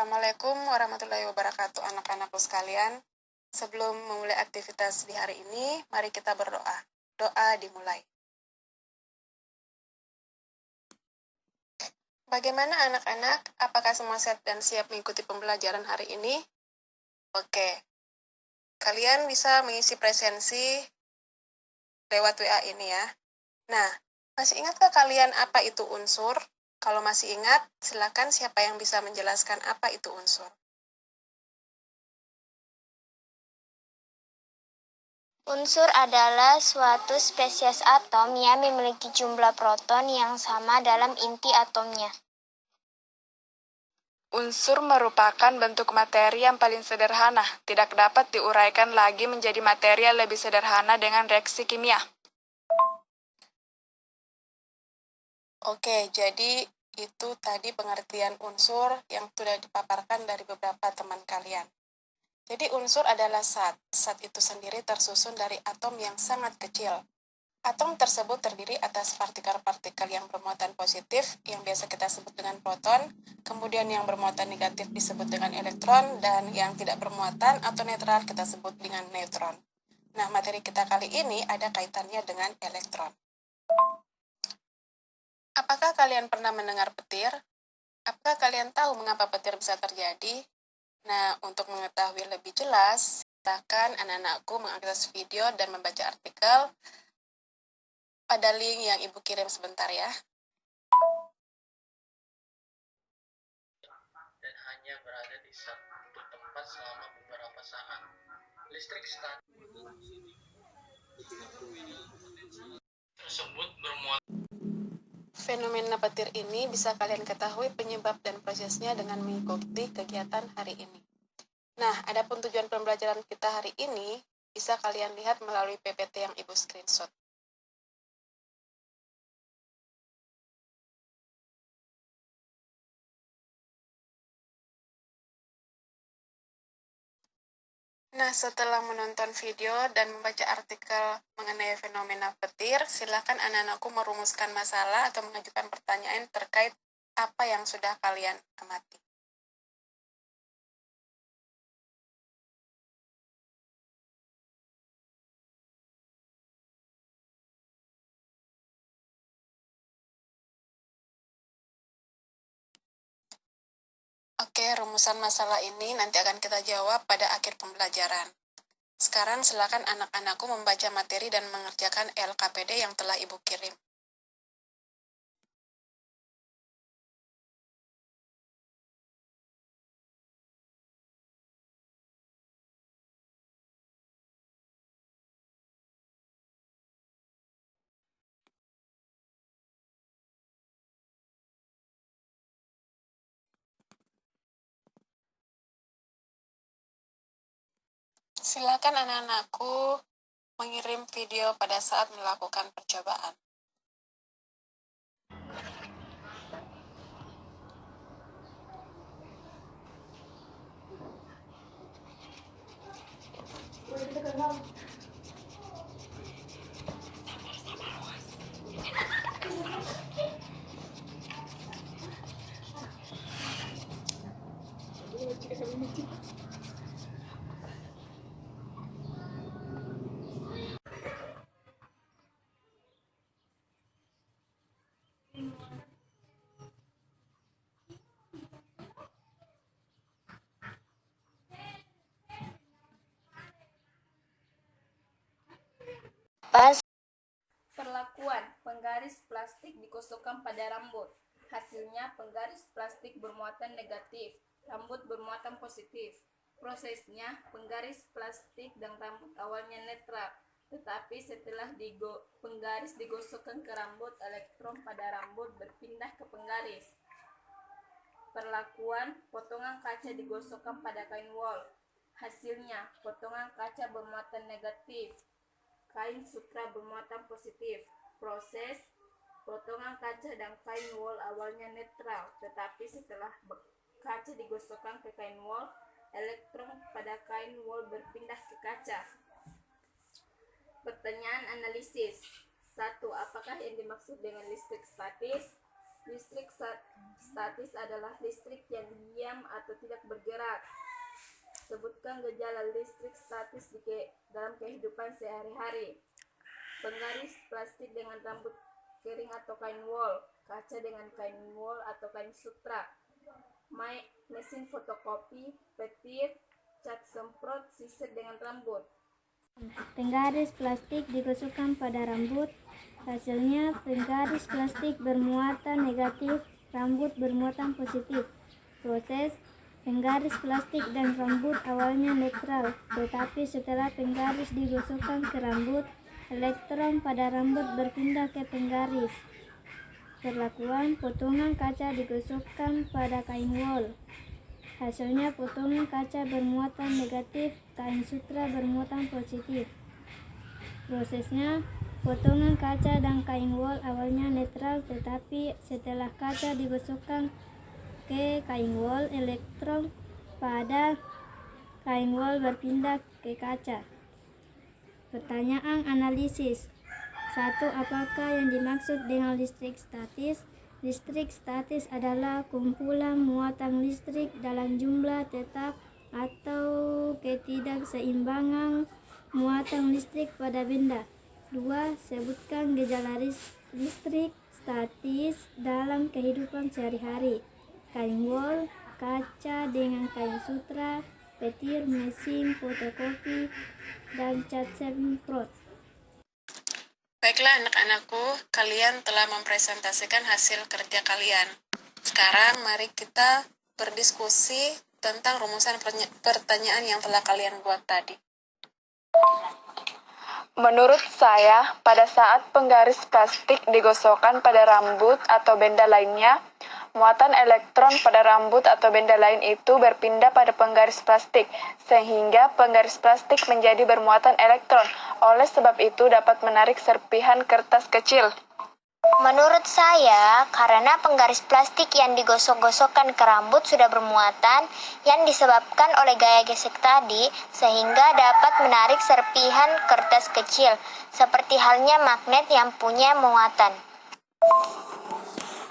Assalamualaikum warahmatullahi wabarakatuh anak-anakku sekalian. Sebelum memulai aktivitas di hari ini, mari kita berdoa. Doa dimulai. Bagaimana anak-anak? Apakah semua sehat dan siap mengikuti pembelajaran hari ini? Oke. Kalian bisa mengisi presensi lewat WA ini ya. Nah, masih ingatkah kalian apa itu unsur? Kalau masih ingat, silakan siapa yang bisa menjelaskan apa itu unsur. Unsur adalah suatu spesies atom yang memiliki jumlah proton yang sama dalam inti atomnya. Unsur merupakan bentuk materi yang paling sederhana, tidak dapat diuraikan lagi menjadi materi yang lebih sederhana dengan reaksi kimia. Oke, jadi itu tadi pengertian unsur yang sudah dipaparkan dari beberapa teman kalian. Jadi unsur adalah zat. Zat itu sendiri tersusun dari atom yang sangat kecil. Atom tersebut terdiri atas partikel-partikel yang bermuatan positif, yang biasa kita sebut dengan proton, kemudian yang bermuatan negatif disebut dengan elektron, dan yang tidak bermuatan atau netral kita sebut dengan neutron. Nah, materi kita kali ini ada kaitannya dengan elektron. Apakah kalian pernah mendengar petir? Apakah kalian tahu mengapa petir bisa terjadi? Nah, untuk mengetahui lebih jelas, silakan anak-anakku mengakses video dan membaca artikel pada link yang Ibu kirim sebentar ya. Dan hanya berada di satu tempat selama beberapa saat. Listrik statis tersebut bermuatan. Fenomena petir ini bisa kalian ketahui penyebab dan prosesnya dengan mengikuti kegiatan hari ini. Nah, adapun tujuan pembelajaran kita hari ini bisa kalian lihat melalui PPT yang Ibu screenshot. Nah, setelah menonton video dan membaca artikel mengenai fenomena petir, silakan anak-anakku merumuskan masalah atau mengajukan pertanyaan terkait apa yang sudah kalian amati. Oke, rumusan masalah ini nanti akan kita jawab pada akhir pembelajaran. Sekarang silakan anak-anakku membaca materi dan mengerjakan LKPD yang telah Ibu kirim. Silakan anak-anakku mengirim video pada saat melakukan percobaan. Perlakuan penggaris plastik digosokkan pada rambut. Hasilnya penggaris plastik bermuatan negatif, rambut bermuatan positif. Prosesnya penggaris plastik dan rambut awalnya netral, tetapi setelah penggaris digosokkan ke rambut, elektron pada rambut berpindah ke penggaris. Perlakuan potongan kaca digosokkan pada kain wol. Hasilnya potongan kaca bermuatan negatif, kain sutra bermuatan positif. Proses potongan kaca dan kain wol awalnya netral, tetapi setelah kaca digosokkan ke kain wol, elektron pada kain wol berpindah ke kaca. Pertanyaan analisis. 1. Apakah yang dimaksud dengan listrik statis? Listrik statis adalah listrik yang diam atau tidak bergerak. Sebutkan gejala listrik statis dalam kehidupan sehari-hari. Penggaris plastik dengan rambut kering atau kain wol, kaca dengan kain wol atau kain sutra, mesin fotokopi, petir, cat semprot, siset dengan rambut. Penggaris plastik digosokkan pada rambut. Hasilnya penggaris plastik bermuatan negatif, rambut bermuatan positif. Proses penggaris plastik dan rambut awalnya netral, tetapi setelah penggaris digosokkan ke rambut, elektron pada rambut berpindah ke penggaris. Perlakuan potongan kaca digosokkan pada kain wol. Hasilnya potongan kaca bermuatan negatif, kain sutra bermuatan positif. Prosesnya, potongan kaca dan kain wol awalnya netral, tetapi setelah kaca digosokkan ke kain wol, elektron pada kain wol berpindah ke kaca. Pertanyaan analisis. 1. Apakah yang dimaksud dengan listrik statis? Listrik statis adalah kumpulan muatan listrik dalam jumlah tetap atau ketidakseimbangan muatan listrik pada benda. 2. Sebutkan gejala listrik statis dalam kehidupan sehari-hari. Kain wol, kaca dengan kain sutra, petir, mesin fotokopi, dan cat semprot. Baiklah anak-anakku, kalian telah mempresentasikan hasil kerja kalian. Sekarang mari kita berdiskusi tentang rumusan pertanyaan yang telah kalian buat tadi. Menurut saya, pada saat penggaris plastik digosokkan pada rambut atau benda lainnya, muatan elektron pada rambut atau benda lain itu berpindah pada penggaris plastik, sehingga penggaris plastik menjadi bermuatan elektron. Oleh sebab itu dapat menarik serpihan kertas kecil. Menurut saya, karena penggaris plastik yang digosok-gosokkan ke rambut sudah bermuatan yang disebabkan oleh gaya gesek tadi, sehingga dapat menarik serpihan kertas kecil, seperti halnya magnet yang punya muatan.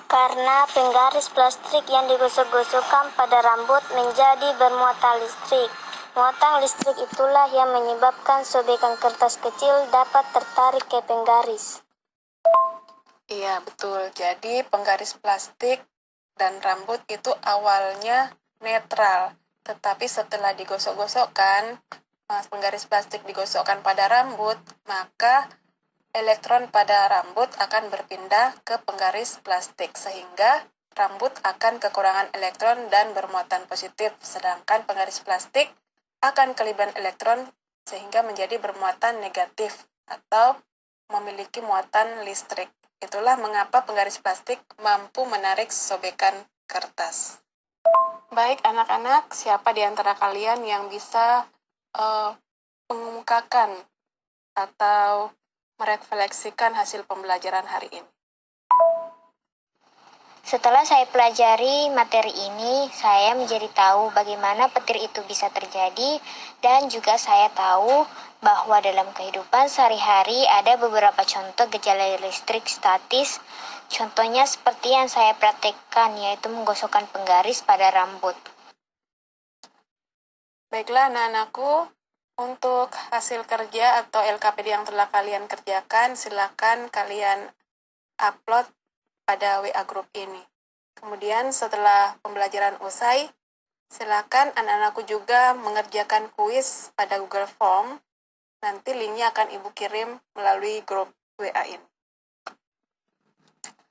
Karena penggaris plastik yang digosok-gosokkan pada rambut menjadi bermuatan listrik. Muatan listrik itulah yang menyebabkan sobekan kertas kecil dapat tertarik ke penggaris. Iya, betul. Jadi penggaris plastik dan rambut itu awalnya netral, tetapi setelah digosok-gosokkan, penggaris plastik digosokkan pada rambut, maka elektron pada rambut akan berpindah ke penggaris plastik, sehingga rambut akan kekurangan elektron dan bermuatan positif, sedangkan penggaris plastik akan kelebihan elektron sehingga menjadi bermuatan negatif atau memiliki muatan listrik. Itulah mengapa penggaris plastik mampu menarik sobekan kertas. Baik anak-anak, siapa di antara kalian yang bisa mengemukakan atau merefleksikan hasil pembelajaran hari ini? Setelah saya pelajari materi ini, saya menjadi tahu bagaimana petir itu bisa terjadi, dan juga saya tahu bahwa dalam kehidupan sehari-hari ada beberapa contoh gejala listrik statis. Contohnya seperti yang saya praktekkan, yaitu menggosokkan penggaris pada rambut. Baiklah anak-anakku, untuk hasil kerja atau LKPD yang telah kalian kerjakan, silakan kalian upload pada WA group ini. Kemudian setelah pembelajaran usai, silakan anak-anakku juga mengerjakan kuis pada Google Form. Nanti linknya akan Ibu kirim melalui grup WA ini.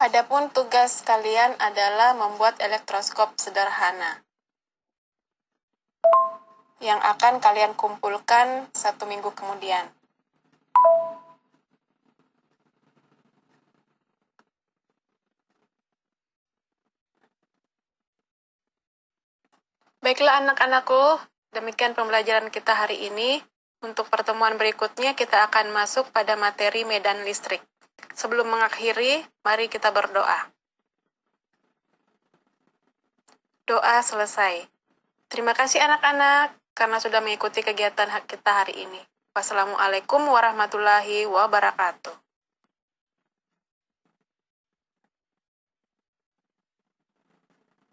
Adapun tugas kalian adalah membuat elektroskop sederhana yang akan kalian kumpulkan 1 minggu kemudian. Baiklah anak-anakku, demikian pembelajaran kita hari ini. Untuk pertemuan berikutnya kita akan masuk pada materi medan listrik. Sebelum mengakhiri, mari kita berdoa. Doa selesai. Terima kasih anak-anak karena sudah mengikuti kegiatan kita hari ini. Wassalamualaikum warahmatullahi wabarakatuh.